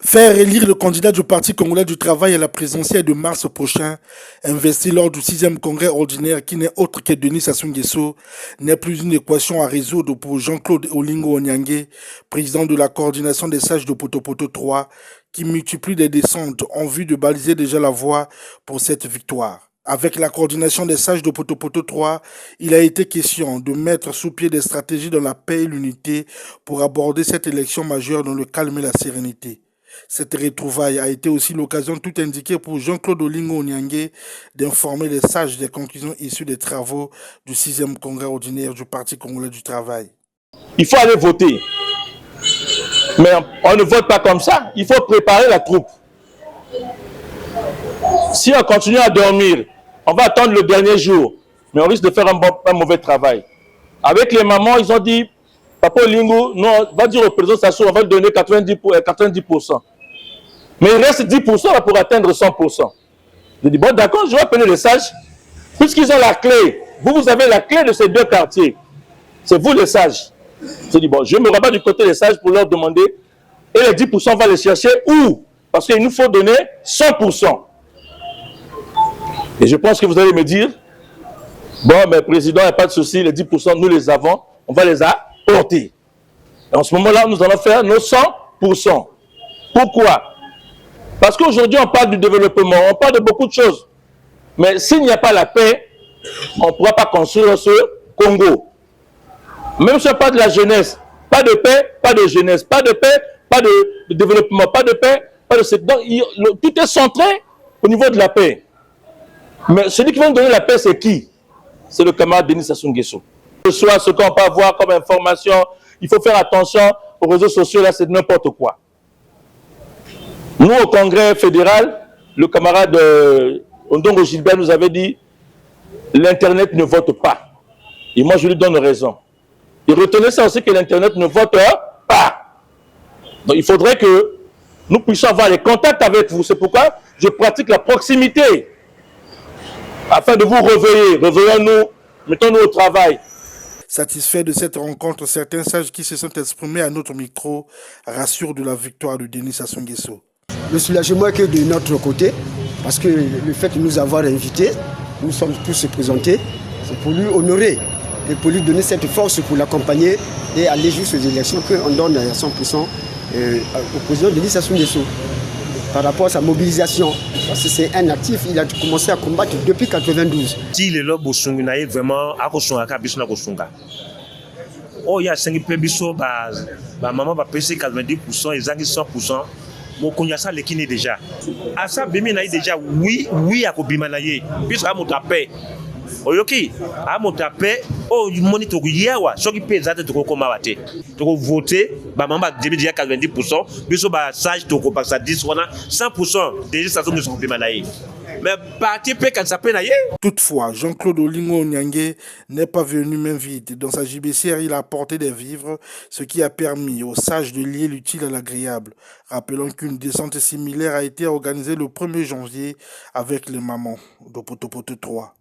Faire élire le candidat du Parti congolais du travail à la présidentielle de mars prochain, investi lors du 6e congrès ordinaire qui n'est autre que Denis Sassou Nguesso, n'est plus une équation à résoudre pour Jean-Claude Olingo Onyangue, président de la coordination des sages de Potopoto 3, qui multiplie les descentes en vue de baliser déjà la voie pour cette victoire. Avec la coordination des sages de Potopoto 3, il a été question de mettre sous pied des stratégies dans la paix et l'unité pour aborder cette élection majeure dans le calme et la sérénité. Cette retrouvaille a été aussi l'occasion tout indiquée pour Jean-Claude Olingo Onyangue d'informer les sages des conclusions issues des travaux du 6e congrès ordinaire du Parti congolais du travail. Il faut aller voter. Mais on ne vote pas comme ça. Il faut préparer la troupe. Si on continue à dormir, on va attendre le dernier jour. Mais on risque de faire un mauvais travail. Avec les mamans, ils ont dit, Papa Olingo, nous, on va dire au président Sassou, on va lui donner 90%. Mais il reste 10% là pour atteindre 100%. Je dis, bon, d'accord, je vais appeler les sages. Puisqu'ils ont la clé, vous avez la clé de ces deux quartiers. C'est vous les sages. Je dis, bon, je me rabats du côté des sages pour leur demander. Et les 10%, on va les chercher où? Parce qu'il nous faut donner 100%. Et je pense que vous allez me dire, bon, mais président, il n'y a pas de souci, les 10%, nous les avons, on va les apporter. Et en ce moment-là, nous allons faire nos 100%. Pourquoi? Parce qu'aujourd'hui, on parle du développement, on parle de beaucoup de choses. Mais s'il n'y a pas la paix, on ne pourra pas construire ce Congo. Même si on parle de la jeunesse, pas de paix, pas de jeunesse, pas de paix, pas de développement, pas de paix, pas de... Donc, tout est centré au niveau de la paix. Mais celui qui va nous donner la paix, c'est qui? C'est le camarade Denis Sassou Nguesso. Soit ce qu'on peut avoir comme information, il faut faire attention aux réseaux sociaux, là, c'est n'importe quoi. Nous, au Congrès fédéral, le camarade Ondongo Gilbert nous avait dit l'Internet ne vote pas. Et moi, je lui donne raison. Et retenez ça aussi que l'Internet ne vote pas. Donc, il faudrait que nous puissions avoir les contacts avec vous. C'est pourquoi je pratique la proximité. Afin de vous réveiller. Réveillons-nous, mettons-nous au travail. Satisfait de cette rencontre, certains sages qui se sont exprimés à notre micro rassurent de la victoire de Denis Sassou Nguesso. Le soulagement est que de notre côté, parce que le fait de nous avoir invités, nous sommes tous se présenter, c'est pour lui honorer et pour lui donner cette force pour l'accompagner et aller jusqu'aux élections qu'on donne à 100% au président Denis Sassou Nguesso. Par rapport à sa mobilisation, parce que c'est un actif, il a commencé à combattre depuis 1992. Si le lobo est vraiment à Kosunga, oh, il y a 5 pébisos, maman va payer 90%, ils ont 100%. Mon connaissance l'équipe déjà. À ça, Bimina déjà, oui, à Kobimanaye, puisque à mon tapé. Oyoki, à mon tapé, oh, monitor yawa, ce qui pèse à te commater. Tu voter, maman va déjà 90%, biso ba sage to ko ça 10 100%, déjà ça sont Kobimanaye. Mais parti peut quand ça peut naïe. Toutefois, Jean-Claude Olingo Onyangue n'est pas venu main vide. Dans sa JBCR, il a apporté des vivres, ce qui a permis aux sages de lier l'utile à l'agréable. Rappelons qu'une descente similaire a été organisée le 1er janvier avec les mamans de Potopoto 3.